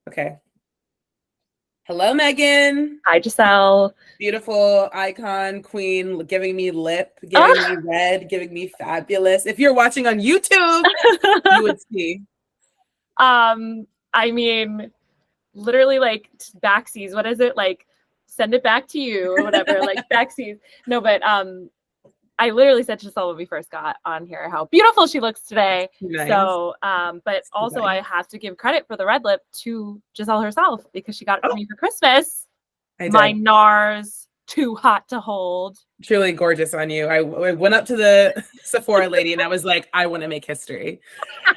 Okay. Hello, Megan. Hi, Giselle. Beautiful icon queen, giving me lip, giving Ah! me red, giving me fabulous. If you're watching on YouTube, you would see. I mean, literally like backsies. What is it? Like, send it back to you or whatever, like backsies. No, but I literally said to Giselle when we first got on here how beautiful she looks today. Nice. So, but also I have to give credit for the red lip to Giselle herself because she got it for me for Christmas. My NARS Too Hot to Hold. Truly gorgeous on you. I went up to the Sephora lady and I was like, I want to make history.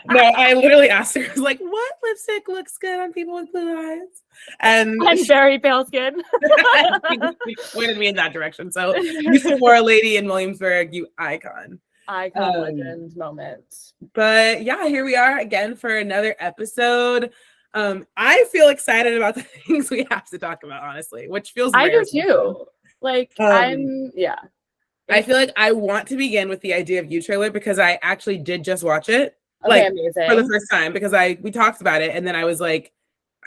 No, I literally asked her, I was like, what lipstick looks good on people with blue eyes? And very pale skin. She pointed me in that direction. So you Sephora lady in Williamsburg, you icon. Legend moment. But yeah, here we are again for another episode. I feel excited about the things we have to talk about, honestly, which feels I do too. Like I feel like I want to begin with the idea of You trailer because I actually did just watch it. Okay, amazing. For the first time because we talked about it and then I was like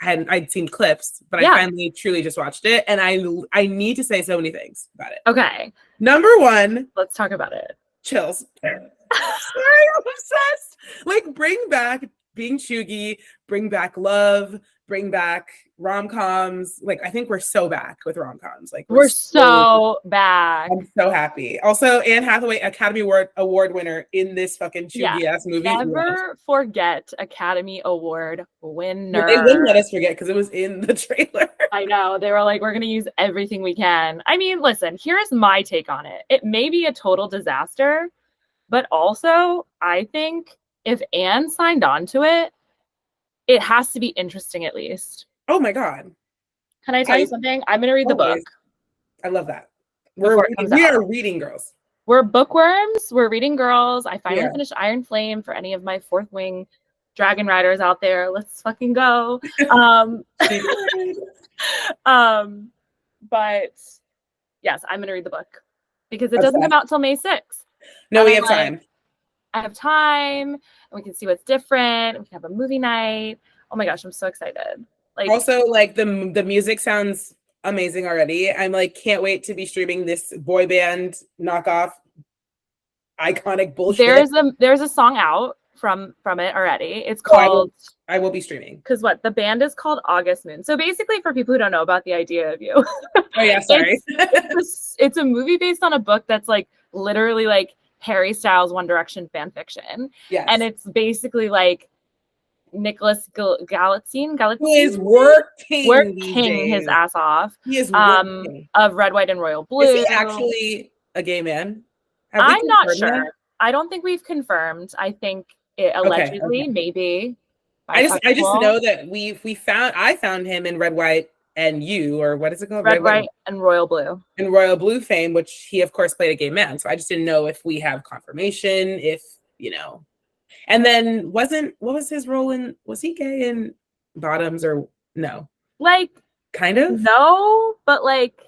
I'd seen clips, but I finally truly just watched it and I need to say so many things about it. Okay. Number one, let's talk about it. Chills. Sorry, I'm obsessed. Like, bring back being chuggy, bring back love, bring back rom-coms. Like, I think we're so back with rom-coms. Like, we're so back. I'm so happy. Also, Anne Hathaway, Academy Award winner in this fucking chuggy ass movie. Never forget Academy Award winner. But they wouldn't let us forget because it was in the trailer. I know. They were like, we're going to use everything we can. I mean, listen, here's my take on it. It may be a total disaster, but also I think if Anne signed on to it, it has to be interesting at least. Oh my God. Can I tell you something? I'm going to read the book. I love that. We are reading girls. We're bookworms. We're reading girls. I finally finished Iron Flame for any of my fourth wing dragon riders out there. Let's fucking go. But yes, I'm going to read the book because it doesn't come out till May 6th. No, we have time. I have time and we can see what's different. We can have a movie night. Oh my gosh, I'm so excited. Like, also, like the music sounds amazing already. I'm like, can't wait to be streaming this boy band knockoff iconic bullshit. There's a song out from it already. It's called I will be streaming. Because the band is called August Moon. So basically, for people who don't know about the idea of You. Oh yeah, sorry. it's a movie based on a book that's like literally like Harry Styles' One Direction fan fiction. Yes. And it's basically like Nicholas Galitzine who is working his ass off. He is working. Of Red, White, and Royal Blue. Is he actually a gay man? I'm not sure. That? I don't think we've confirmed. I think it allegedly, maybe. I just know that I found him in Red, White, and You, or what is it called? Red, White, and Royal Blue. In Royal Blue fame, which he of course played a gay man. So I just didn't know if we have confirmation, if And then what was his role in? Was he gay in Bottoms or no? Like kind of no, but like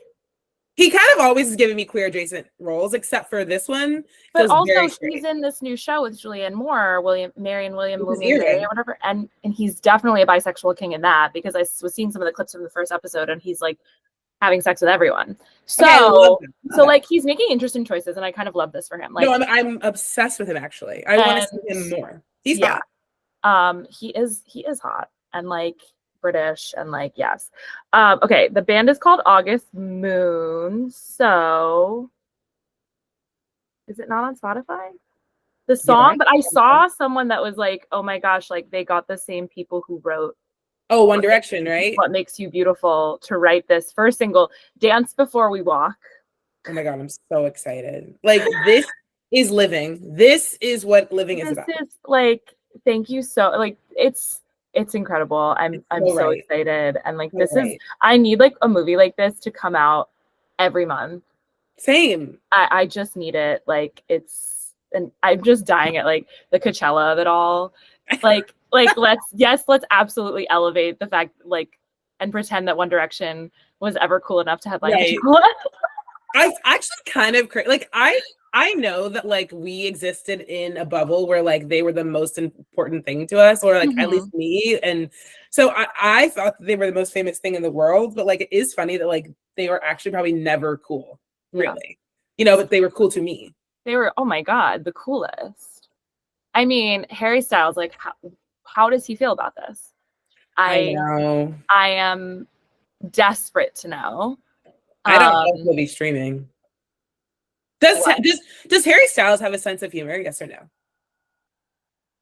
he kind of always is giving me queer adjacent roles, except for this one. But also he's in this new show with Julianne Moore, Marion William or whatever, and he's definitely a bisexual king in that because I was seeing some of the clips from the first episode and he's like having sex with everyone. So like he's making interesting choices and I kind of love this for him. Like, no, I'm obsessed with him actually. I want to see him more. He's hot. He is hot and like British and like yes. Okay, the band is called August Moon. So is it not on Spotify? The song, but I saw someone that was like, oh my gosh, like they got the same people who wrote One Direction, right? What Makes You Beautiful to write this first single, Dance Before We Walk. Oh my God, I'm so excited. Like this is living. This is what living is about. This is like, thank you so like it's incredible. I'm so excited. And like this is I need like a movie like this to come out every month. Same. I just need it. Like and I'm just dying at like the Coachella of it all. Like let's absolutely elevate the fact like and pretend that One Direction was ever cool enough to headline Coachella. I actually kind of like I I know that like we existed in a bubble where like they were the most important thing to us, or like at least me. And so I thought that they were the most famous thing in the world, but like it is funny that like they were actually probably never cool, really. You know, but they were cool to me. They were, oh my God, the coolest. I mean, Harry Styles, like how does he feel about this? I know. I am desperate to know. I don't know if he'll be streaming. Does Harry Styles have a sense of humor? Yes or no?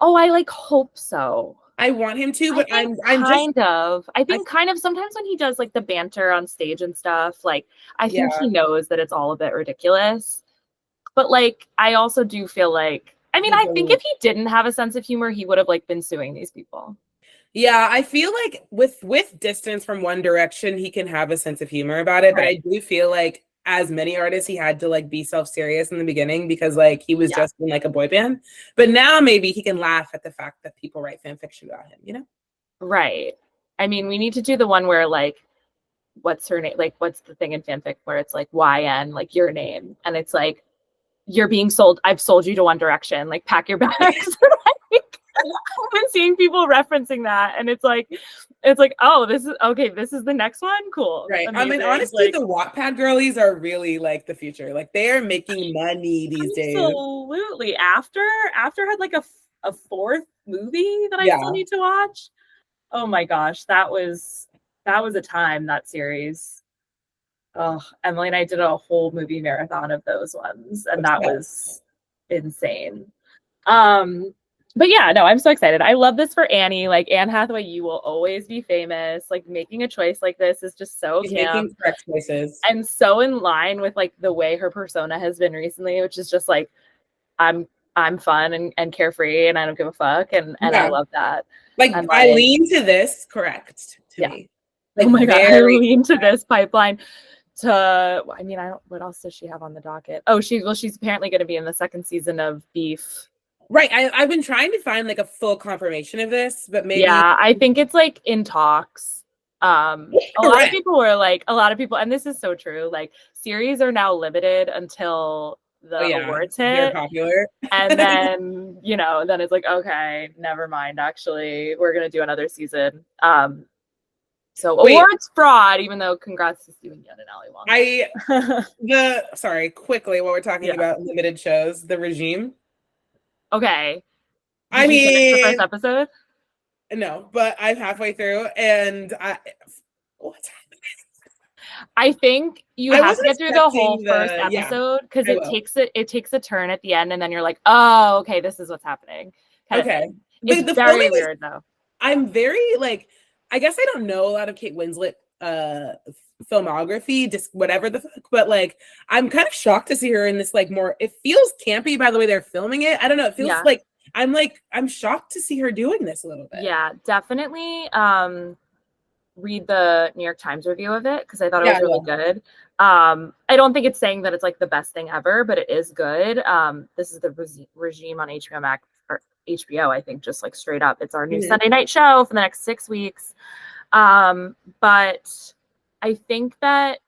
Oh, I like hope so. I want him to, but I'm kind of. I think kind of sometimes when he does like the banter on stage and stuff, like I think he knows that it's all a bit ridiculous. But like I also do feel like, I mean, I think if he didn't have a sense of humor, he would have like been suing these people. Yeah, I feel like with distance from One Direction, he can have a sense of humor about it. But I do feel like as many artists, he had to like be self-serious in the beginning because like he was just in like a boy band. But now maybe he can laugh at the fact that people write fan fiction about him, you know? Right. I mean, we need to do the one where like, what's her name? Like, what's the thing in fanfic where it's like YN, like your name, and it's like you're being sold. I've sold you to One Direction. Like, pack your bags. I've been seeing people referencing that, and it's like, oh, this is okay. This is the next one. Cool. Right. Amazing. I mean, honestly, like, the Wattpad girlies are really like the future. Like, they are making money these days. Absolutely. After had like a fourth movie that I still need to watch. Oh my gosh, that was a time, that series. Oh, Emily and I did a whole movie marathon of those ones, and that was insane. But yeah, no, I'm so excited. I love this for Annie. Like, Anne Hathaway, you will always be famous. Like, making a choice like this is just so making correct choices. And so in line with like the way her persona has been recently, which is just like, I'm fun and carefree and I don't give a fuck. And I love that. Like, I lean to this, correct to me. Like, oh my God, I lean to this pipeline. I mean, what else does she have on the docket? Oh, she's apparently going to be in the second season of Beef. Right. I've been trying to find like a full confirmation of this, but maybe. Yeah, I think it's like in talks. A lot of people, and this is so true, like series are now limited until the awards hit. They're popular. And then, then it's like, okay, never mind. Actually, we're going to do another season. So awards fraud, even though congrats to Steven Yeun and Ali Wong. Sorry, quickly, while we're talking about limited shows, The Regime. Okay. I mean, the first episode? No, but I'm halfway through, and what's happening? I think you have to get through the whole first episode because it takes a turn at the end, and then you're like, oh, okay, this is what's happening. Okay, it's very weird though. I'm very like, I guess I don't know a lot of Kate Winslet filmography, just whatever the fuck, but like I'm kind of shocked to see her in this like more, it feels campy by the way they're filming it. I don't know, it feels like I'm shocked to see her doing this a little bit. Yeah, definitely read the New York Times review of it because I thought it was really good. I don't think it's saying that it's like the best thing ever, but it is good. This is The Regime on HBO Max or HBO, I think, just like straight up. It's our new Sunday night show for the next 6 weeks. But I think that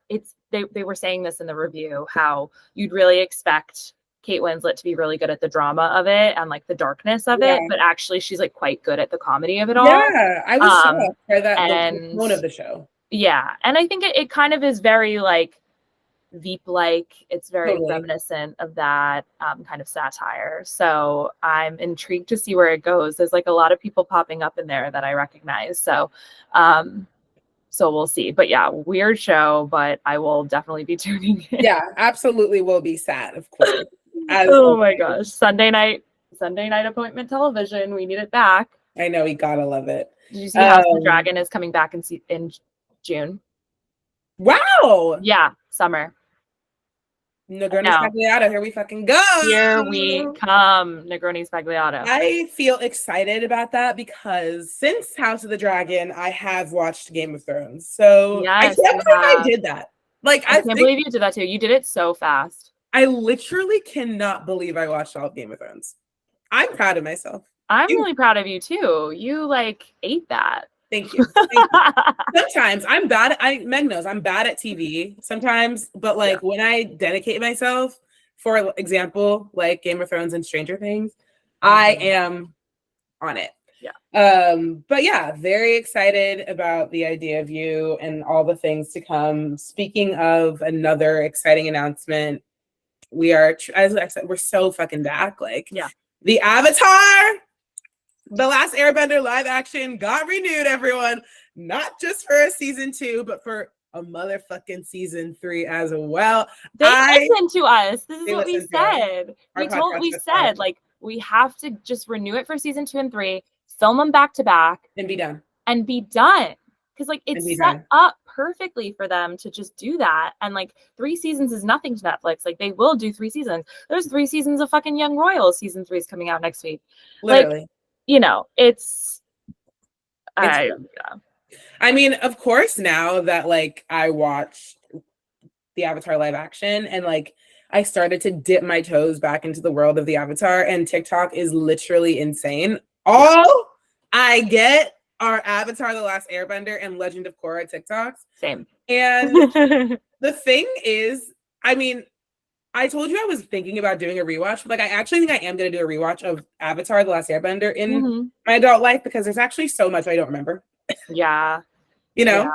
they were saying this in the review, how you'd really expect Kate Winslet to be really good at the drama of it and like the darkness of it, but actually she's like quite good at the comedy of it all. Yeah, I was shocked by that, the tone of the show. Yeah, and I think it kind of is very like Veep-like. It's very reminiscent of that kind of satire. So I'm intrigued to see where it goes. There's like a lot of people popping up in there that I recognize. So we'll see. But yeah, weird show, but I will definitely be tuning in. Yeah, absolutely will be sad, of course. Oh my gosh. Sunday night appointment television. We need it back. I know, we gotta love it. Did you see House of the Dragon is coming back in June? Wow. Yeah, summer. Negroni Spagliato, here we fucking go. Here we come, Negroni Spagliato. I feel excited about that because since House of the Dragon, I have watched Game of Thrones. So I can't believe I did that. Like, I can't believe you did that too. You did it so fast. I literally cannot believe I watched all of Game of Thrones. I'm proud of myself. I'm really proud of you too. You like ate that. Thank you. Sometimes I'm bad. Meg knows I'm bad at TV sometimes, but like when I dedicate myself, for example, like Game of Thrones and Stranger Things, I am on it. Yeah. But yeah, very excited about the idea of you and all the things to come. Speaking of another exciting announcement, we are, as I said, we're so fucking back. Like, yeah, the Avatar, The Last Airbender live action got renewed, everyone. Not just for a season 2, but for a motherfucking season 3 as well. They listened to us. This is They what we listened to us. said. Our We podcast said, like, we have to just renew it for season 2 and 3, film them back to back, and be done. And be done. Because, like, it's set done. up perfectly for them to just do that. And, like, 3 seasons is nothing to Netflix. Like, they will do 3 seasons. There's 3 seasons of fucking Young Royals. Season 3 is coming out next week. Literally. Like, you know, it's yeah. I mean, of course, now that, like, I watched the Avatar live action and, like, I started to dip my toes back into the world of the Avatar, and TikTok is literally insane. All I get are Avatar, The Last Airbender, and Legend of Korra TikToks. Same. And the thing is, I mean, I told you I was thinking about doing a rewatch, but, like, I actually think I am going to do a rewatch of Avatar, The Last Airbender in my adult life, because there's actually so much I don't remember. Yeah. You know?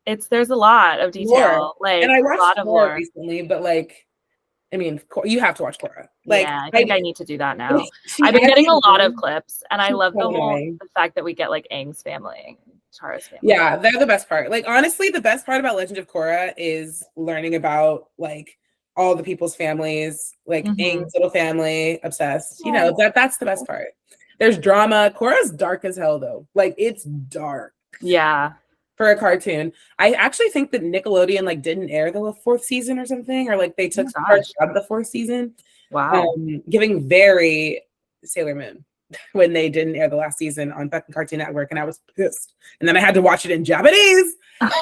Yeah. There's a lot of detail. Lore. Like, and I watched a lot of lore recently, but, like, I mean, you have to watch Korra. Like, yeah, I think I need to do that now. I've been getting a lot of clips, and I love the fact that we get, like, Aang's family, Tara's family. Yeah, they're the best part. Like, honestly, the best part about Legend of Korra is learning about, like, all the people's families, like Aang's little family, obsessed. You know, that's the best part. There's drama. Korra's dark as hell, though. Like, it's dark. Yeah. For a cartoon. I actually think that Nickelodeon, like, didn't air the 4th season or something, or, like, they took part of the 4th season. Wow. Giving very Sailor Moon when they didn't air the last season on fucking Cartoon Network, and I was pissed. And then I had to watch it in Japanese. Because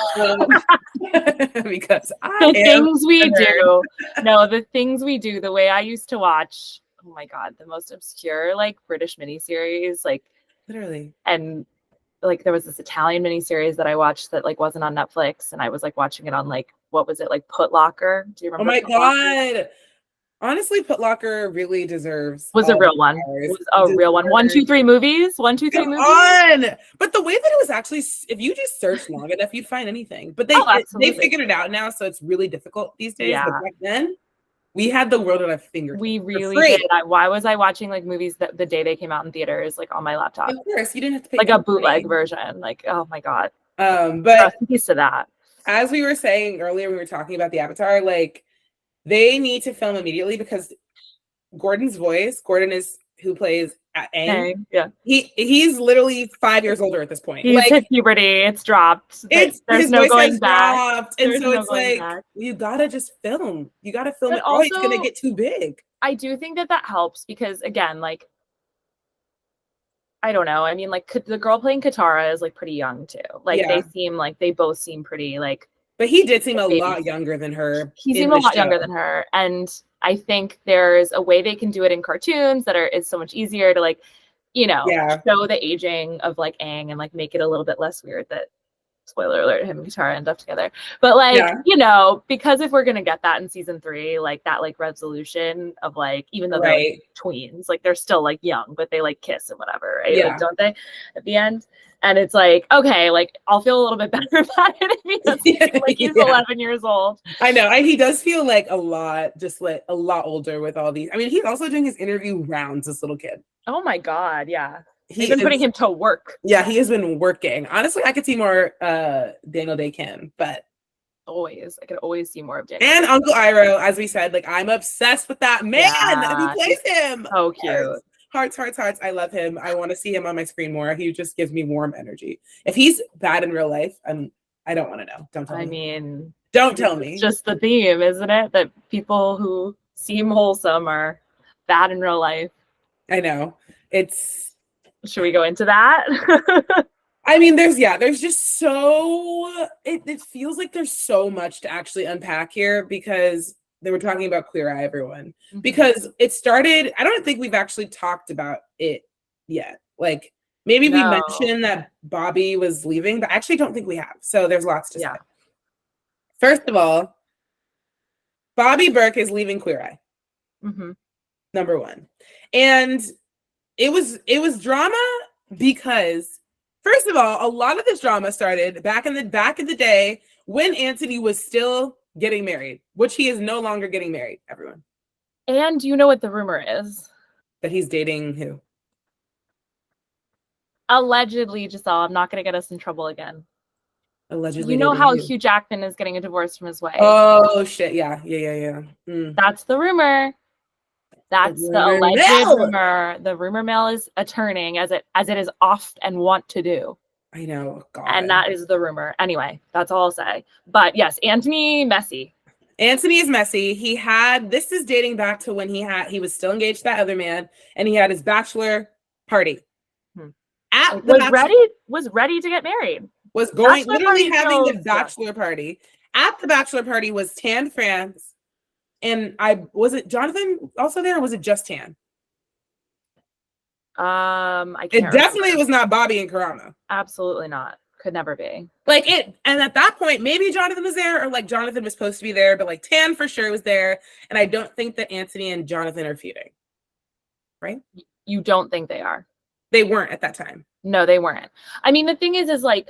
the things we do, the way I used to watch, oh my God, the most obscure, like, British miniseries, like, literally. And, like, there was this Italian miniseries that I watched that, like, wasn't on Netflix, and I was, like, watching it on, like, what was it, like, Put Locker? Do you remember? Oh my God. Honestly, Put Locker really deserves. Was a real one. It was a real one. 1, 2, 3 movies. 1, 2, 3 movies. On. But the way that it was actually, if you just search long enough, you'd find anything. But they figured it out now, so it's really difficult these days. Yeah. But back then, we had the world at our fingertips. We really did. Why was I watching, like, movies that the day they came out in theaters, like, on my laptop? Of course, you didn't have to pay, like, a bootleg version. Like, oh my God. But piece of that. As we were saying earlier, we were talking about the Avatar. Like, they need to film immediately, because Gordon's voice, Gordon is who plays Aang. Yeah, he's literally 5 years older at this point. He's hit puberty. It's dropped. There's no going back. And so it's like, you gotta just film. You gotta film it, or it's gonna get too big. I do think that helps, because, again, like, I don't know. I mean, like, the girl playing Katara is, like, pretty young too. Like, they both seem pretty, like. But he did seem a lot younger than her. He seemed a lot younger than her, and I think there's a way they can do it in cartoons that is so much easier to, like, you know, show the aging of, like, Aang and, like, make it a little bit less weird that, spoiler alert, him and Katara end up together. But, like, you know, because if we're gonna get that in season 3, like, that, like, resolution of, like, even though they're, like, tweens, like, they're still, like, young, but they, like, kiss and whatever, right? Like, don't they at the end? And it's like, okay, like, I'll feel a little bit better about it if he's 11 years old. I know. He does feel like a lot older with all these. I mean, he's also doing his interview rounds, this little kid. Oh my God, yeah. He's been putting him to work. Yeah, he has been working. Honestly, I could see more Daniel Day-Kim, but I could always see more of Daniel. And Uncle Iroh, as we said, like, I'm obsessed with that man who plays him. So cute. Hearts. I love him. I want to see him on my screen more. He just gives me warm energy. If he's bad in real life, I don't want to know. Don't tell me. I mean, don't tell me. It's just the theme, isn't it? That people who seem wholesome are bad in real life. I know. Should we go into that? I mean, there's just so, it feels like there's so much to actually unpack here, because they were talking about Queer Eye, everyone. Because it started, I don't think we've actually talked about it yet. Like, maybe we mentioned that Bobby was leaving, but I actually don't think we have. So there's lots to say. First of all, Bobby Burke is leaving Queer Eye. Mm-hmm. Number one. And it was drama because, first of all, a lot of this drama started back in the day when Anthony was still getting married, which he is no longer getting married, everyone. And you know what the rumor is? That he's dating who? Allegedly, Giselle, I'm not going to get us in trouble again. Allegedly You know dating how who? Hugh Jackman is getting a divorce from his wife. Oh shit! Yeah. That's the rumor. That's the alleged rumor. The rumor mill is turning as it is oft and wont to do. I know, God. And that is the rumor. Anyway, that's all I'll say. But yes, Anthony messy. Anthony is messy. This is dating back to when he was still engaged to that other man, and he had his bachelor party. Was ready to get married. Was going literally having the bachelor party. At the bachelor party was Tan France, and was it Jonathan also there, or was it just Tan? I can't. It definitely was not Bobby and Karamo. Absolutely not. Could never be. And at that point, maybe Jonathan was there, or like Jonathan was supposed to be there, but like Tan for sure was there. And I don't think that Anthony and Jonathan are feuding. Right? You don't think they are? They weren't at that time. No, they weren't. I mean, the thing is like,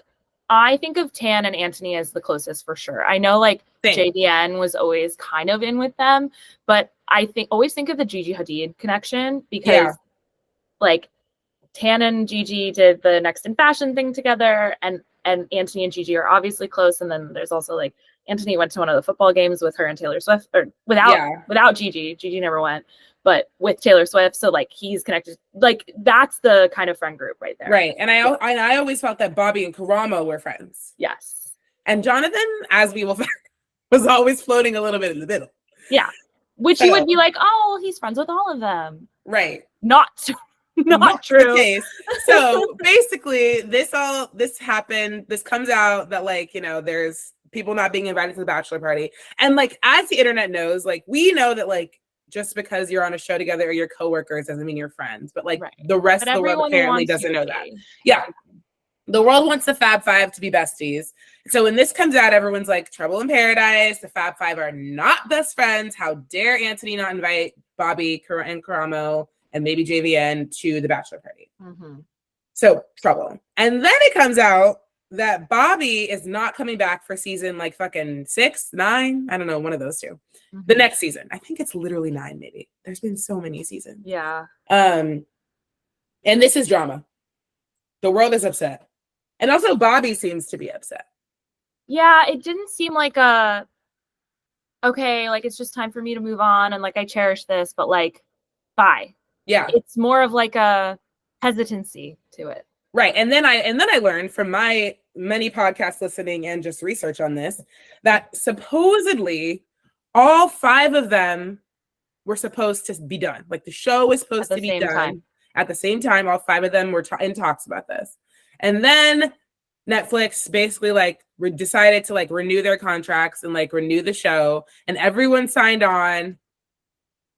I think of Tan and Anthony as the closest for sure. I know like JVN was always kind of in with them, but I always think of the Gigi Hadid connection because like Tan and Gigi did the Next in Fashion thing together, and Anthony and Gigi are obviously close. And then there's also like Anthony went to one of the football games with her and Taylor Swift, or without Gigi. Gigi never went, but with Taylor Swift. So like he's connected. Like that's the kind of friend group right there. Right. And I always felt that Bobby and Karamo were friends. Yes. And Jonathan, as we will find, was always floating a little bit in the middle. Yeah. Which he would be like, oh, he's friends with all of them. Right. Not true. The case. So basically this happened. This comes out that like, you know, there's people not being invited to the bachelor party. And like, as the internet knows, like we know that like, just because you're on a show together or you're coworkers doesn't mean you're friends. But like the rest of the world apparently doesn't know that. Yeah. The world wants the Fab Five to be besties. So when this comes out, everyone's like, trouble in paradise. The Fab Five are not best friends. How dare Anthony not invite Bobby and Karamo and maybe JVN to the bachelor party? Mm-hmm. So trouble. And then it comes out that Bobby is not coming back for season like fucking 6, 9. I don't know, one of those two. Mm-hmm. The next season. I think it's literally 9, maybe. There's been so many seasons. Yeah. And this is drama. The world is upset. And also Bobby seems to be upset. Yeah, it didn't seem like okay, like it's just time for me to move on and like I cherish this, but like bye. Yeah. It's more of like a hesitancy to it. Right. And then I learned from my many podcasts listening and just research on this that supposedly all 5 of them were supposed to be done. Like the show was supposed to be done at the same time. All 5 of them were in talks about this. And then Netflix basically like decided to like renew their contracts and like renew the show, and everyone signed on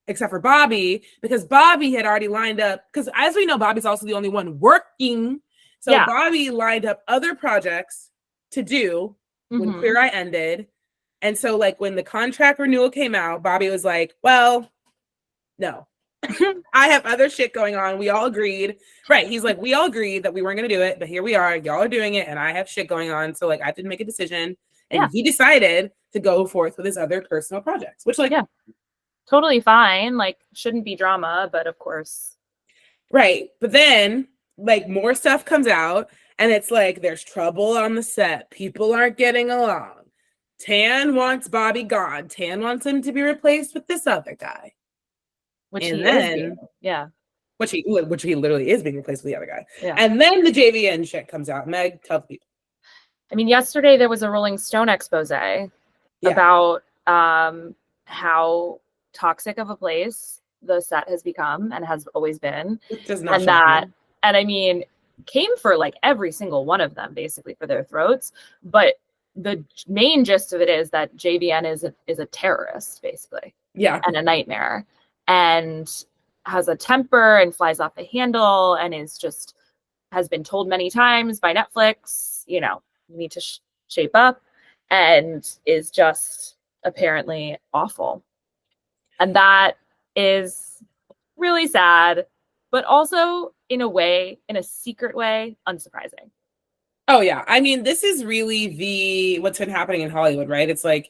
except for Bobby, because Bobby had already lined up, because as we know, Bobby's also the only one working. So Bobby lined up other projects to do when Queer Eye ended. And so like when the contract renewal came out, Bobby was like, well, no. I have other shit going on. We all agreed. Right. He's like, we all agreed that we weren't going to do it, but here we are. Y'all are doing it, and I have shit going on. So like I have to make a decision. And he decided to go forth with his other personal projects, which like totally fine. Like shouldn't be drama, but of course. Right. But then like more stuff comes out, and it's like there's trouble on the set. People aren't getting along. Tan wants Bobby gone. Tan wants him to be replaced with this other guy. Which he literally is being replaced with the other guy. Yeah. And then the JVN shit comes out. Meg, tell the people. I mean, yesterday there was a Rolling Stone expose about how toxic of a place the set has become and has always been. It does not. And I mean, came for like every single one of them basically for their throats. But the main gist of it is that JVN is a terrorist basically. Yeah. And a nightmare. And has a temper and flies off the handle and has been told many times by Netflix, you know, you need to shape up, and is just apparently awful. And that is really sad, but also in a way, in a secret way, unsurprising. Oh yeah. I mean, this is really what's been happening in Hollywood, right? It's like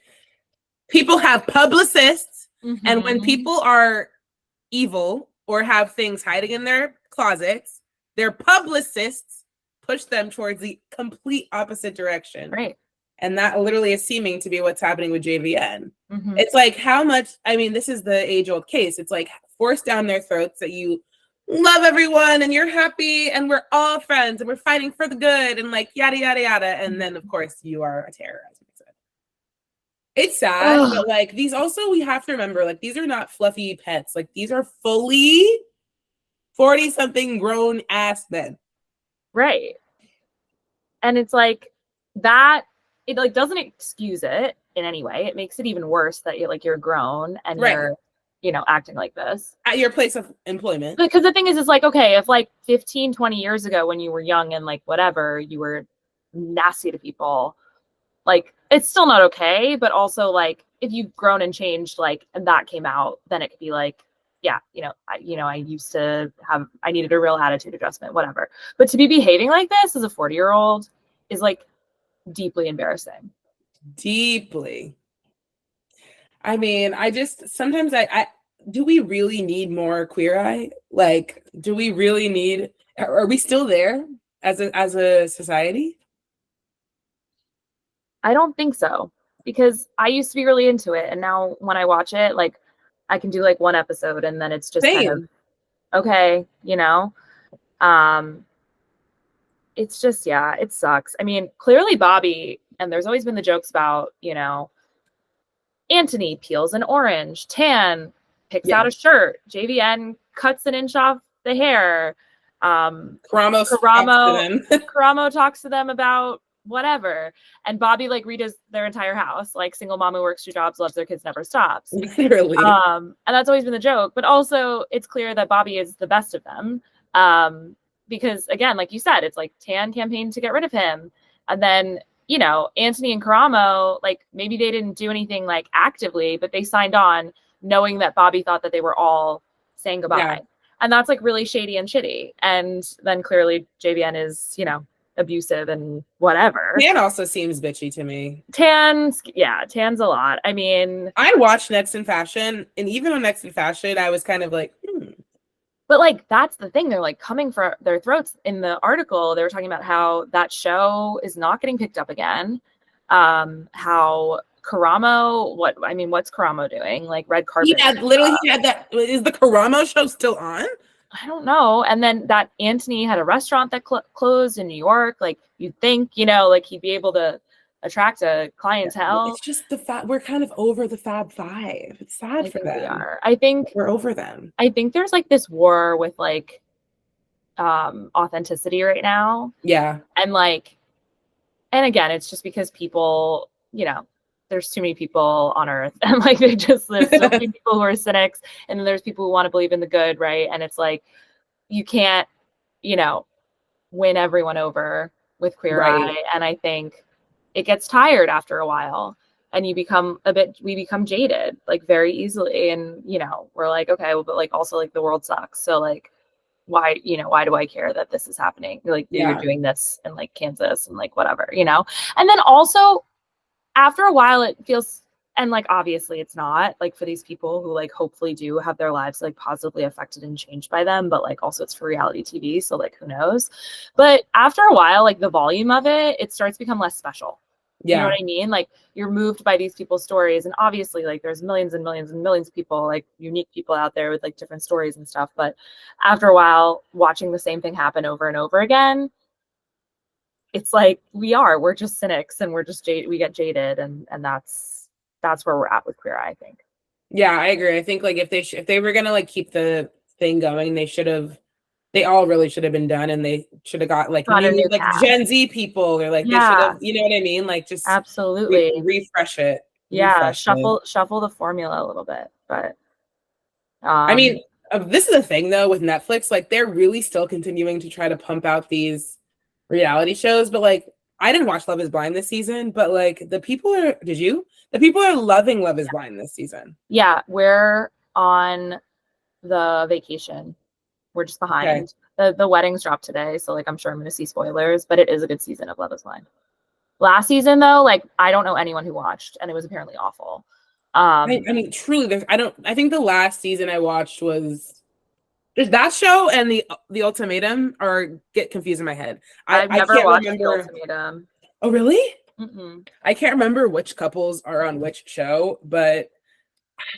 people have publicists, and when people are evil or have things hiding in their closets, their publicists push them towards the complete opposite direction. Right. And that literally is seeming to be what's happening with JVN. It's like how much, I mean, this is the age-old case. It's like forced down their throats that you love everyone and you're happy and we're all friends and we're fighting for the good and like yada, yada, yada. And then, of course, you are a terror, as we said. It's sad, but like these also, we have to remember, like these are not fluffy pets. Like these are fully 40-something grown-ass men. Right. And it's like that, it like doesn't excuse it in any way. It makes it even worse that you're grown and you're, acting like this. At your place of employment. Because the thing is like, okay, if like 15, 20 years ago when you were young and like whatever, you were nasty to people, like it's still not okay. But also like if you've grown and changed, like, and that came out, then it could be like, yeah, I used to have, I needed a real attitude adjustment, whatever. But to be behaving like this as a 40-year-old is like deeply embarrassing. Deeply. I mean, sometimes I do we really need more Queer Eye? Like, do we really need, are we still there as a society? I don't think so, because I used to be really into it. And now when I watch it, like I can do like one episode and then it's just kind of, okay, it's just, yeah, it sucks. I mean, clearly Bobby, and there's always been the jokes about, Anthony peels an orange, Tan picks out a shirt, JVN cuts an inch off the hair. Karamo talks to them about whatever, and Bobby like redoes their entire house, like single mom who works 2 jobs, loves their kids, never stops. Literally. And that's always been the joke. But also it's clear that Bobby is the best of them. Because again, like you said, it's like Tan campaigned to get rid of him. And then, Anthony and Karamo, like maybe they didn't do anything like actively, but they signed on knowing that Bobby thought that they were all saying goodbye. Yeah. And that's like really shady and shitty. And then clearly JVN is, abusive and whatever. Tan also seems bitchy to me. Tan's a lot. I mean, I watched Next in Fashion, and even on Next in Fashion, I was kind of like, But like, that's the thing. They're like coming for their throats. In the article, they were talking about how that show is not getting picked up again. How Karamo, what's Karamo doing? Like red carpet. He had that. Is the Karamo show still on? I don't know. And then that Anthony had a restaurant that closed in New York. Like you'd think, like he'd be able to attract a clientele. It's just we're kind of over the Fab Five. It's sad for them. We are. I think we're over them. I think there's like this war with like authenticity right now. Yeah. And like, and again, it's just because people, there's too many people on earth, and like there's so many people who are cynics, and then there's people who want to believe in the good, right? And it's like you can't, win everyone over with Queer Eye, and I think it gets tired after a while, and we become jaded like very easily, and we're like, okay, well, but like also like the world sucks, so like why do I care that this is happening? Like you're doing this in like Kansas and like whatever, and then also after a while it feels, and like obviously it's not like for these people who like hopefully do have their lives like positively affected and changed by them, but like also it's for reality TV, so like who knows. But after a while, like the volume of it starts to become less special. You know what I mean? Like you're moved by these people's stories, and obviously like there's millions and millions and millions of people, like unique people out there with like different stories and stuff, but after a while watching the same thing happen over and over again, it's like we're just cynics, and we get jaded, and that's where we're at with Queer Eye, I think. Yeah, I agree. I think like if they were gonna like keep the thing going, they all really should have been done, and they should have got like new, like cast. Gen Z people, or like they should have, you know what I mean? Like just absolutely refresh it. Shuffle the formula a little bit, but I mean, this is the thing though with Netflix, like they're really still continuing to try to pump out these reality shows, but like I didn't watch Love is Blind this season, but like the people are loving Love is Blind this season. Yeah, we're on the vacation. We're just Okay. behind. The weddings dropped today, so like I'm sure I'm gonna see spoilers, but it is a good season of Love is Blind. Last season though, like I don't know anyone who watched, and it was apparently awful. I mean, truly, I think the last season I watched was there's that show and the Ultimatum are get confused in my head. I've I never can't watched remember. The Ultimatum. Oh, really? Mm-mm. I can't remember which couples are on which show, but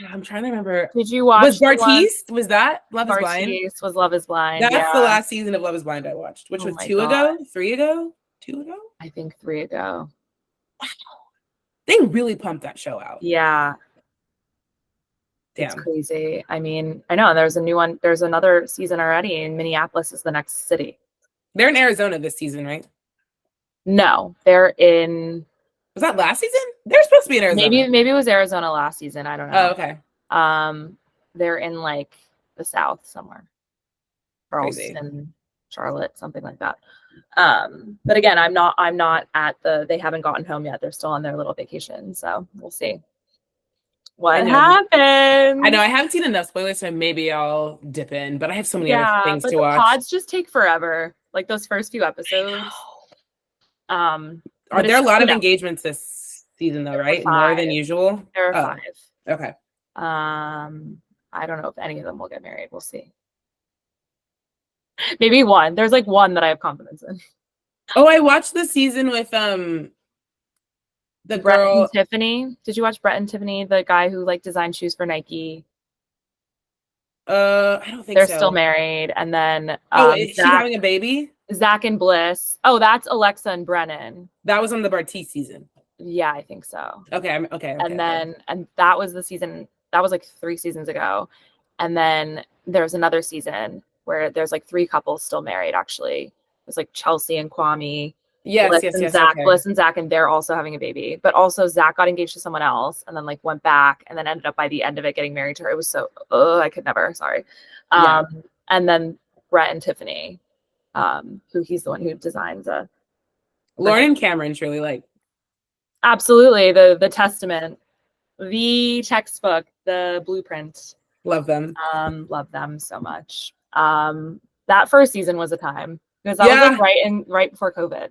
I'm trying to remember. Did you watch Was the one- Bartiz? Was that Love is Blind? Bartiz was Love is Blind. That's yeah. the last season of Love is Blind I watched, which Oh was my 2 ago, 3 ago, 2 ago. I think 3 ago. They really pumped that show out. Yeah. Damn. It's crazy. I mean, I know there's a new one. There's another season already, and Minneapolis is the next city. They're in Arizona this season, right? No, they're in. Was that last season? They're supposed to be in Arizona. Maybe it was Arizona last season. I don't know. Oh, okay. They're in like the South somewhere, Crazy. Charleston, Charlotte, something like that. But again, I'm not at the. They haven't gotten home yet. They're still on their little vacation, so we'll see what happens. I know I haven't seen enough spoilers, so maybe I'll dip in. But I have so many other things but to the watch. pods just take forever. Like those first few episodes. Are there a lot of engagements this season though, right? More than usual? There are 5. Okay. I don't know if any of them will get married. We'll see. Maybe one. There's like one that I have confidence in. Oh, I watched the season with the Brett girl and Tiffany. Did you watch Brett and Tiffany, the guy who like designed shoes for Nike? I don't think they're so. still married. And then is she having a baby? Zach and Bliss. Oh, that's Alexa and Brennan. That was on the Bartiz season. Yeah, I think so. Okay. And that was the season. That was like 3 seasons ago. And then there's another season where there's like 3 couples still married. Actually, there's like Chelsea and Kwame. Yes. Zach, okay. Bliss and Zach, and they're also having a baby. But also Zach got engaged to someone else, and then like went back, and then ended up by the end of it getting married to her. It was so I could never. Sorry. And then Brett and Tiffany, who he's the one who designs Lauren and Cameron truly like. Absolutely, the testament, the textbook, the blueprint. Love them. Love them so much. That first season was a time because that was like right before COVID.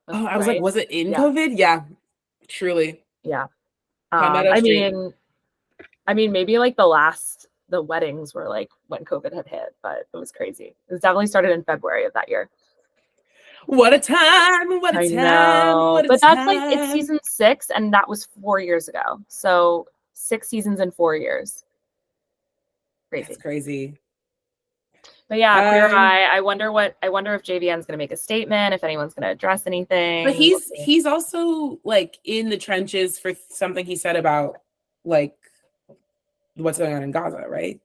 Oh, I was like, was it in COVID? Yeah, truly. Yeah. I mean, maybe like the weddings were like when COVID had hit, but it was crazy. It was definitely started in February of that year. What a time! What a time! But that's like it's season 6, and that was 4 years ago. So 6 seasons in 4 years. Crazy. That's crazy. But yeah, Queer Eye. I wonder if JVN's gonna make a statement, if anyone's gonna address anything. But he's also like in the trenches for something he said about like what's going on in Gaza, right?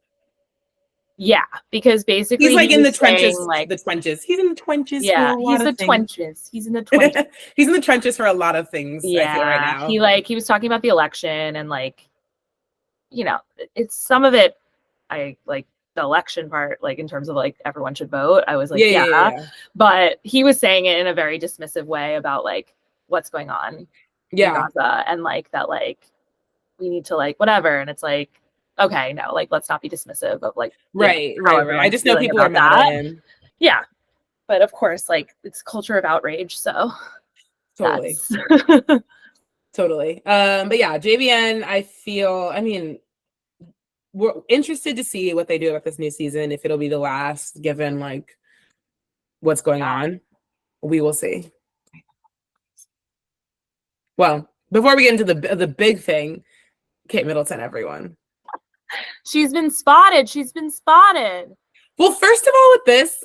Yeah, because basically he's like in the trenches, like the trenches. He's in the trenches. Yeah, he's in the trenches. He's in the trenches. He's in the trenches for a lot of things. Yeah, I feel right now. He was talking about the election and like, you know, it's some of it. I like the election part, like in terms of like everyone should vote. I was like, yeah. But he was saying it in a very dismissive way about like what's going on in Gaza and like that like we need to like whatever. And it's like, okay, no, like let's not be dismissive of like right. I just know people are mad at him. Yeah, but of course, like it's culture of outrage. So totally. But yeah, JVN. I mean, we're interested to see what they do about this new season. If it'll be the last, given like what's going on, we will see. Well, before we get into the big thing, Kate Middleton, everyone. She's been spotted. Well, first of all, with this,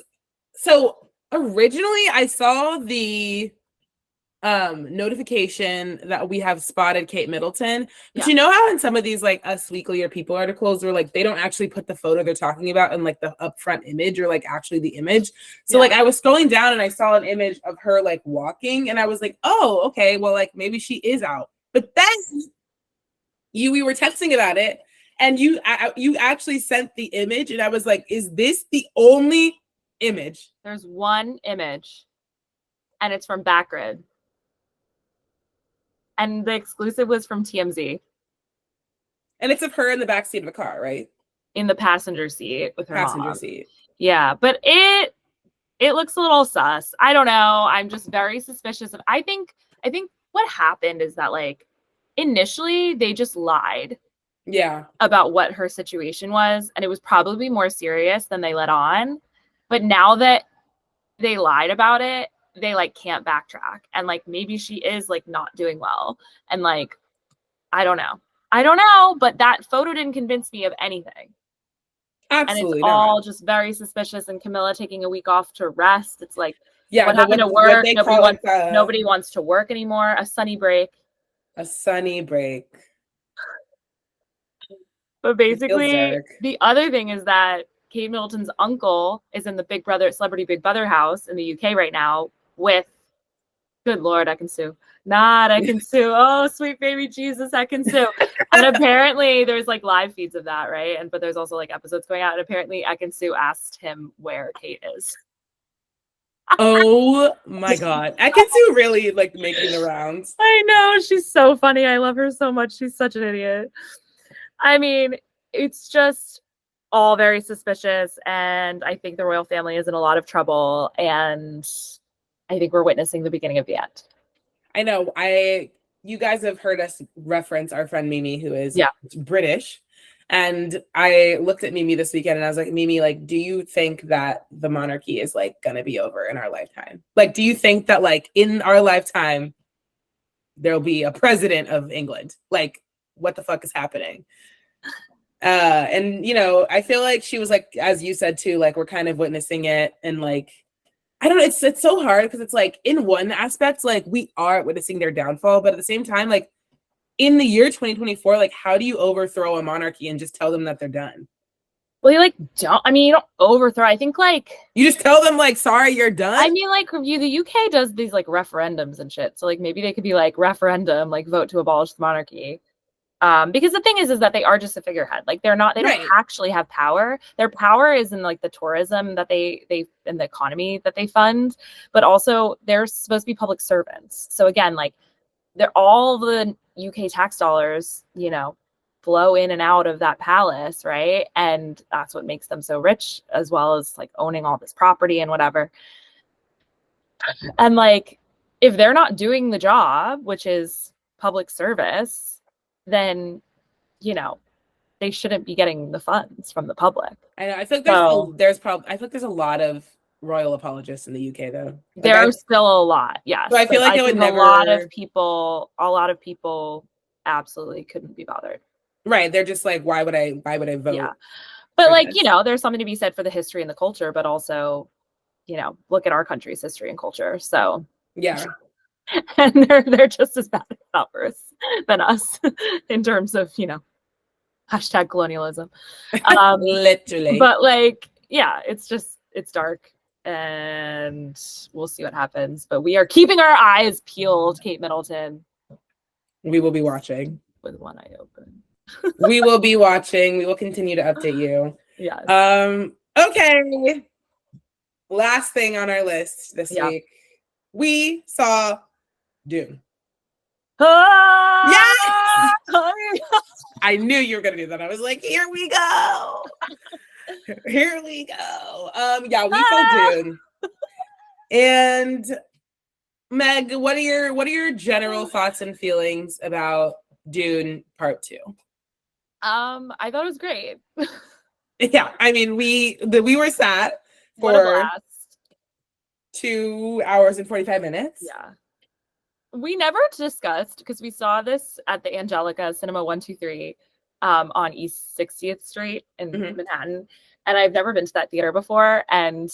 so originally I saw the notification that we have spotted Kate Middleton. But you know how in some of these like Us Weekly or People articles where like they don't actually put the photo they're talking about in like the upfront image or like actually the image. So like I was scrolling down and I saw an image of her like walking and I was like, oh, okay, well, like maybe she is out. But then we were texting about it. And you actually sent the image, and I was like, "Is this the only image?" There's one image, and it's from Backgrid, and the exclusive was from TMZ. And it's of her in the backseat of a car, right? in the passenger seat with her Passenger mom. seat. Yeah, but it looks a little sus. I don't know. I'm just very suspicious of. I think what happened is that like initially they just lied. Yeah. About what her situation was, and it was probably more serious than they let on. But now that they lied about it, they like can't backtrack, and like maybe she is like not doing well, and like I don't know, but that photo didn't convince me of anything. Absolutely and it's all not. just very suspicious. And Camilla taking a week off to rest. It's like, Yeah, what happened to work? Nobody wants to work anymore. A sunny break. A sunny break. But basically, the other thing is that Kate Middleton's uncle is in the Celebrity Big Brother house in the UK right now with, good Lord, Ekin-Su. Not Ekin-Su. Oh, sweet baby Jesus, Ekin-Su. And apparently there's like live feeds of that, right? But there's also like episodes going out. And apparently Ekin-Su asked him where Kate is. Oh my God. Ekin-Su really like making the rounds. I know. She's so funny. I love her so much. She's such an idiot. I mean, it's just all very suspicious, and I think the royal family is in a lot of trouble, and I think we're witnessing the beginning of the end. I know. You guys have heard us reference our friend Mimi, who is British, and I looked at Mimi this weekend, and I was like, Mimi, like, do you think that the monarchy is like gonna be over in our lifetime? Like, do you think that like in our lifetime there'll be a president of England? Like, what the fuck is happening? And you know, I feel like she was like, as you said too, like we're kind of witnessing it, and like I don't know, it's so hard because it's like in one aspect, like we are witnessing their downfall, but at the same time, like in the year 2024, like how do you overthrow a monarchy and just tell them that they're done? Well, you don't overthrow. I think like you just tell them like, sorry, you're done. I mean, like the UK does these like referendums and shit, so like maybe they could be like referendum, like vote to abolish the monarchy. Because the thing is that they are just a figurehead. Like they don't actually have power. Their power is in like the tourism that they in the economy that they fund, but also they're supposed to be public servants. So again, like they're all the UK tax dollars, you know, flow in and out of that palace, right? And that's what makes them so rich, as well as like owning all this property and whatever. And like if they're not doing the job, which is public service, then, you know, they shouldn't be getting the funds from the public. I know. I feel like there's a lot of royal apologists in the UK though. Like there's still a lot, yes. So I feel like a lot of people absolutely couldn't be bothered. Right. They're just like, why would I vote? Yeah. But like, this? You know, there's something to be said for the history and the culture, but also, you know, look at our country's history and culture. So yeah. And they're just as bad, if not worse, than us in terms of, you know, hashtag colonialism. Literally. But like, yeah, it's dark, and we'll see what happens. But we are keeping our eyes peeled, Kate Middleton. We will be watching. With one eye open. We will be watching. We will continue to update you. Yes. Okay. Last thing on our list this week. We saw Dune. Yes! I knew you were gonna do that. I was like, here we go. Here we go. Yeah, we saw Dune. And Meg, what are your general thoughts and feelings about Dune Part 2? I thought it was great. Yeah, I mean, we were sat for 2 hours and 45 minutes. Yeah. We never discussed, because we saw this at the Angelica Cinema 123 on East 60th Street in Manhattan. And I've never been to that theater before. And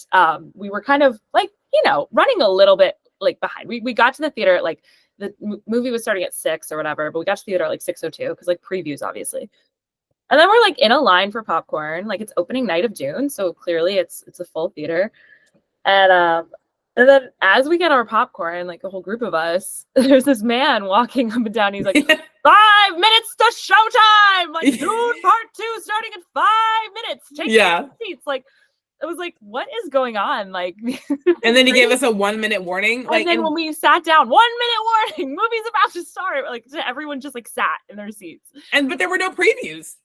we were kind of like, you know, running a little bit like behind. We got to the theater at like, the movie was starting at 6 or whatever, but we got to the theater at like 6:02 because like previews, obviously. And then we're like in a line for popcorn. Like it's opening night of Dune, so clearly it's a full theater. And then as we get our popcorn, like the whole group of us, there's this man walking up and down. He's like, 5 minutes to showtime! Like, Dune Part 2 starting in 5 minutes. Take your seats. Like, it was like, what is going on? Like, and then he gave us a 1 minute warning. Like, and then when we sat down, 1 minute warning, movie's about to start. Like, everyone just like sat in their seats. But there were no previews.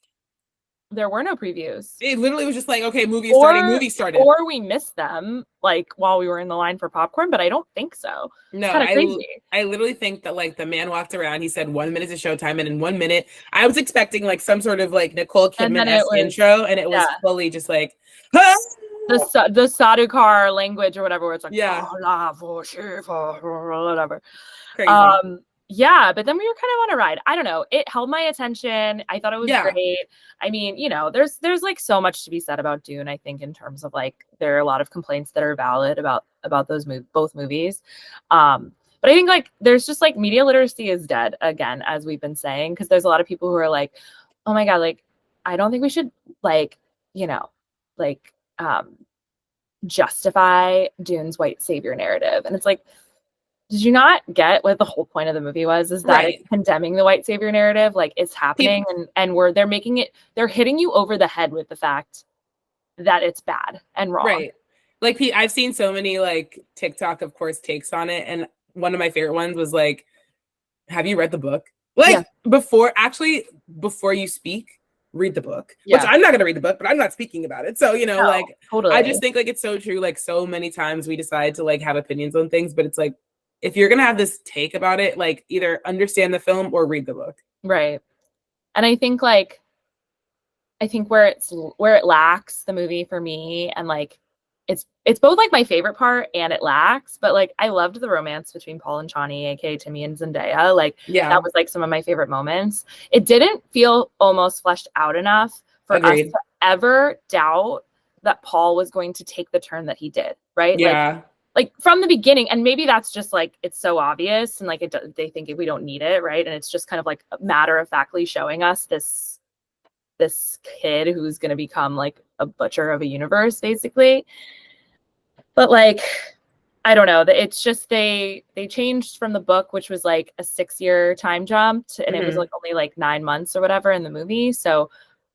There were no previews. It literally was just like, okay, movie started. Or we missed them like while we were in the line for popcorn, but I don't think so. No, it's kind of crazy. I literally think that like the man walked around, he said 1 minute to showtime, and in 1 minute, I was expecting like some sort of like Nicole Kidman-esque intro, and it was fully just like, ah! the Sadukar language or whatever, where it's like, whatever. Crazy. Yeah, but then we were kind of on a ride. I don't know. It held my attention. I thought it was great. I mean, you know, there's like so much to be said about Dune, I think, in terms of like there are a lot of complaints that are valid about those both movies. But I think like there's just like media literacy is dead again, as we've been saying, because there's a lot of people who are like, oh my God, like I don't think we should like, you know, like justify Dune's white savior narrative. And it's like, did you not get what the whole point of the movie was? Is that it's condemning the white savior narrative? Like it's happening and they're hitting you over the head with the fact that it's bad and wrong. Right. Like I've seen so many like TikTok, of course, takes on it. And one of my favorite ones was like, have you read the book? Like before you speak, read the book. Which I'm not gonna read the book, but I'm not speaking about it. So, you know, like totally. I just think like it's so true. Like so many times we decide to like have opinions on things, but it's like, if you're going to have this take about it, like either understand the film or read the book. Right. And I think like, where it lacks the movie for me, and like, it's both like my favorite part and it lacks, but like, I loved the romance between Paul and Chani, aka Timmy and Zendaya. Like that was like some of my favorite moments. It didn't feel almost fleshed out enough for us to ever doubt that Paul was going to take the turn that he did. Right. Yeah. Like from the beginning, and maybe that's just like it's so obvious, and like they think we don't need it, right? And it's just kind of like matter of factly showing us this kid who's going to become like a butcher of a universe, basically. But like, I don't know. It's just they changed from the book, which was like a 6-year time jump, and it was like only like 9 months or whatever in the movie. So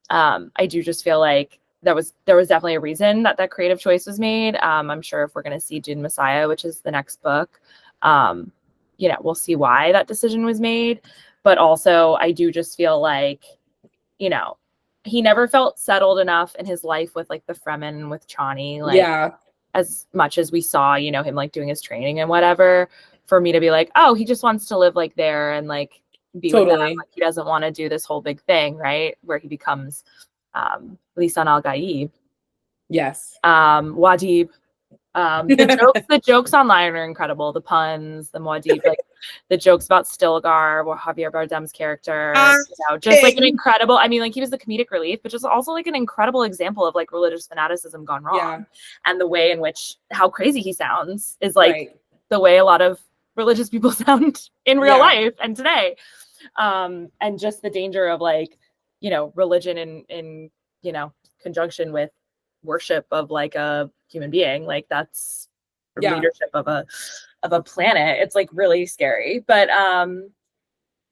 I do just feel like there was definitely a reason that creative choice was made. I'm sure if we're going to see Dune Messiah, which is the next book, you know, we'll see why that decision was made. But also, I do just feel like, you know, he never felt settled enough in his life with like the Fremen, with Chani, like as much as we saw, you know, him like doing his training and whatever, for me to be like, oh, he just wants to live like there and like be with them. Like, he doesn't want to do this whole big thing, right? Where he becomes Lisan al-Gaib. Yes. Wadib. The jokes online are incredible. The puns, the Muad'Dib, like the jokes about Stilgar, Javier Bardem's character, you know, just like an incredible, I mean, like he was the comedic relief, but just also like an incredible example of like religious fanaticism gone wrong. And the way in which how crazy he sounds is like the way a lot of religious people sound in real life and today. And just the danger of like, you know, religion in you know, conjunction with worship of like a human being, like that's leadership of a planet. It's like really scary. But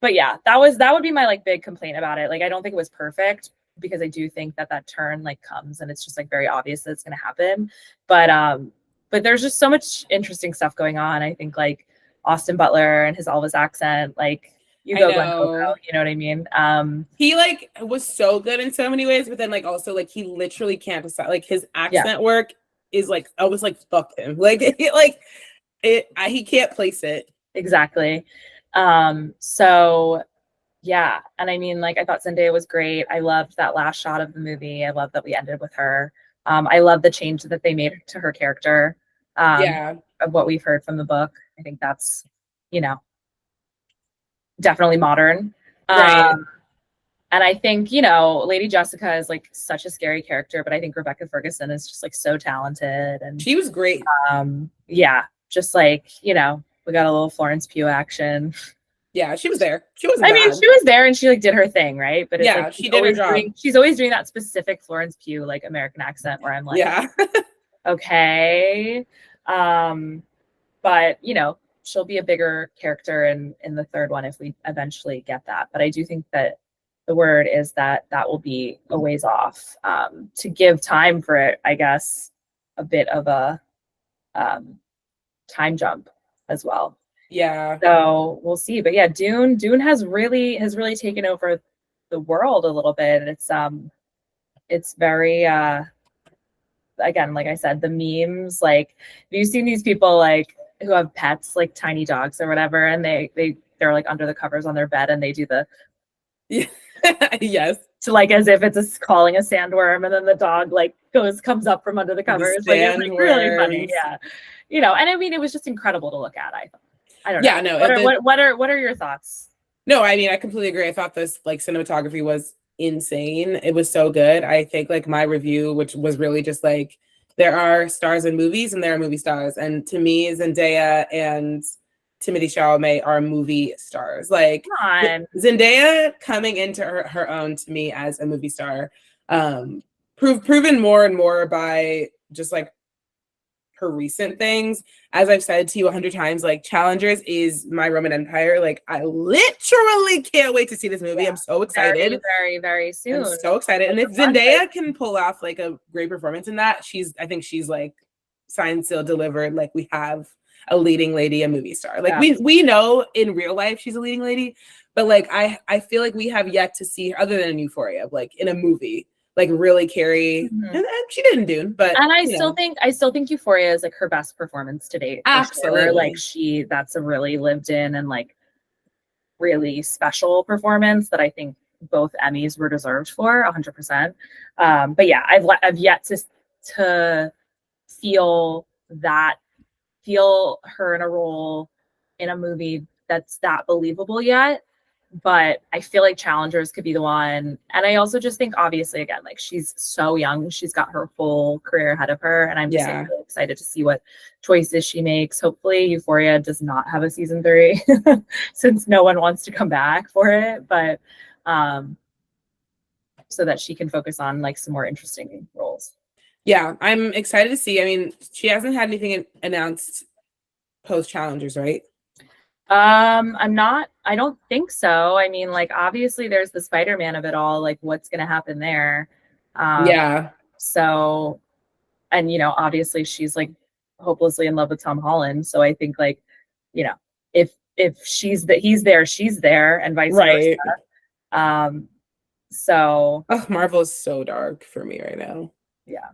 yeah, that would be my like big complaint about it. Like I don't think it was perfect, because I do think that turn like comes and it's just like very obvious that it's going to happen. But there's just so much interesting stuff going on. I think like Austin Butler and his Elvis accent, like you know what I mean? He like was so good in so many ways, but then like also like he literally can't decide, like his accent work is like I was like fuck him. Like he can't place it. Exactly. So yeah. And I mean, like I thought Zendaya was great. I loved that last shot of the movie. I love that we ended with her. I love the change that they made to her character. Of what we've heard from the book. I think that's, you know, definitely modern. And I think, you know, Lady Jessica is like such a scary character, but I think Rebecca Ferguson is just like so talented, and she was great. Just like, you know, we got a little Florence Pugh action. Yeah, she was there. She was there and she like did her thing, right? But it's like she did her job. She's always doing that specific Florence Pugh like American accent where I'm like, okay. But you know, she'll be a bigger character in the third one if we eventually get that. But I do think that the word is that will be a ways off, to give time for it, I guess, a bit of a time jump as well. Yeah. So we'll see. But yeah, Dune has really taken over the world a little bit. It's it's very again, like I said, the memes, like have you seen these people like who have pets, like tiny dogs or whatever, and they're like under the covers on their bed and they do the yes, to like as if it's calling a sandworm, and then the dog like comes up from under the covers. Like it's like really funny. Yeah. You know, and I mean it was just incredible to look at, I thought. I don't know. Yeah, no. What are your thoughts? No, I mean I completely agree. I thought this like cinematography was insane. It was so good. I think like my review, which was really just like there are stars in movies and there are movie stars. And to me, Zendaya and Timothée Chalamet are movie stars. Like Zendaya coming into her own to me as a movie star, proven more and more by just like her recent things. As I've said to you 100 times, like Challengers is my Roman Empire. Like I literally can't wait to see this movie. I'm so excited. Very, very, very soon. I'm so excited. And if Zendaya can pull off like a great performance in that, I think she's like signed, sealed, delivered. Like we have a leading lady, a movie star. Like we know in real life she's a leading lady, but like I feel like we have yet to see her other than in Euphoria, like in a movie, like really carry. And she did in Dune, but and I still think Euphoria is like her best performance to date. Absolutely. Sure. Like that's a really lived in and like really special performance that I think both Emmys were deserved for 100%. But yeah, I've yet to feel her in a role in a movie that's that believable yet. But I feel like Challengers could be the one. And I also just think, obviously, again, like she's so young. She's got her full career ahead of her. And I'm just like, really excited to see what choices she makes. Hopefully Euphoria does not have a season 3 since no one wants to come back for it. But so that she can focus on like some more interesting roles. Yeah, I'm excited to see. I mean, she hasn't had anything announced post Challengers, right? I don't think so. I mean, like obviously there's the Spider-Man of it all, like what's gonna happen there. So, and you know, obviously she's like hopelessly in love with Tom Holland. So I think like, you know, if he's there, she's there, and vice versa. So Marvel is so dark for me right now. Yeah.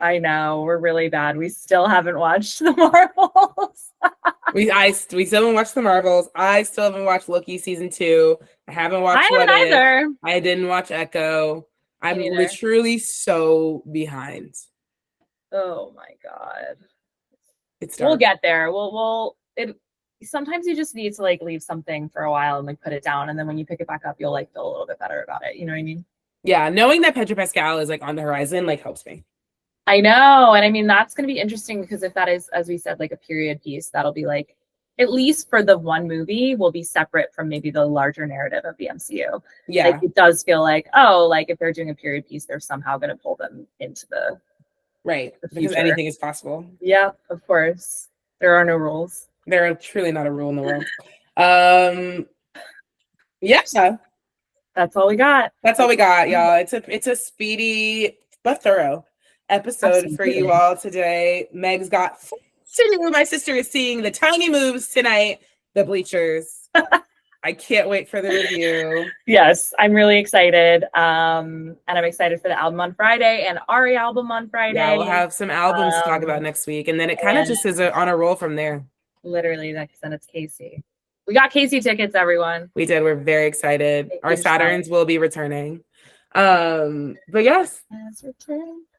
I know, we're really bad. We still haven't watched the Marvels. we still haven't watched the Marvels. I still haven't watched Loki season 2. I haven't watched either. I didn't watch Echo. I'm literally so behind. Oh my god. It's dark. We'll get there. Sometimes you just need to like leave something for a while and like put it down, and then when you pick it back up, you'll like feel a little bit better about it. You know what I mean? Yeah, knowing that Pedro Pascal is like on the horizon like helps me. I know. And I mean, that's going to be interesting because if that is, as we said, like a period piece, that'll be like, at least for the one movie, will be separate from maybe the larger narrative of the MCU. Yeah. Like, it does feel like, oh, like if they're doing a period piece, they're somehow going to pull them into the because anything is possible. Yeah, of course. There are no rules. There are truly not a rule in the world. Yeah. That's all we got. That's all we got, y'all. It's a speedy but thorough episode for you all today. Meg's got my sister is seeing The Tiny Moves tonight, The Bleachers. I can't wait for the review. Yes, I'm really excited. And I'm excited for the album on Friday and Ari album on Friday. Yeah, we'll have some albums to talk about next week. And then it kind of just is on a roll from there. Literally, then it's Casey. We got Casey tickets, everyone. We did. We're very excited. Our Saturns will be returning. But yes,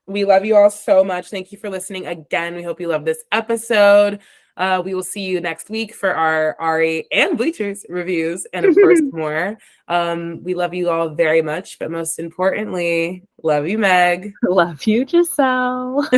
we love you all so much. Thank you for listening again. We hope you love this episode. We will see you next week for our Ari and Bleachers reviews, and of course more. We love you all very much, but most importantly, love you, Meg. Love you, Giselle.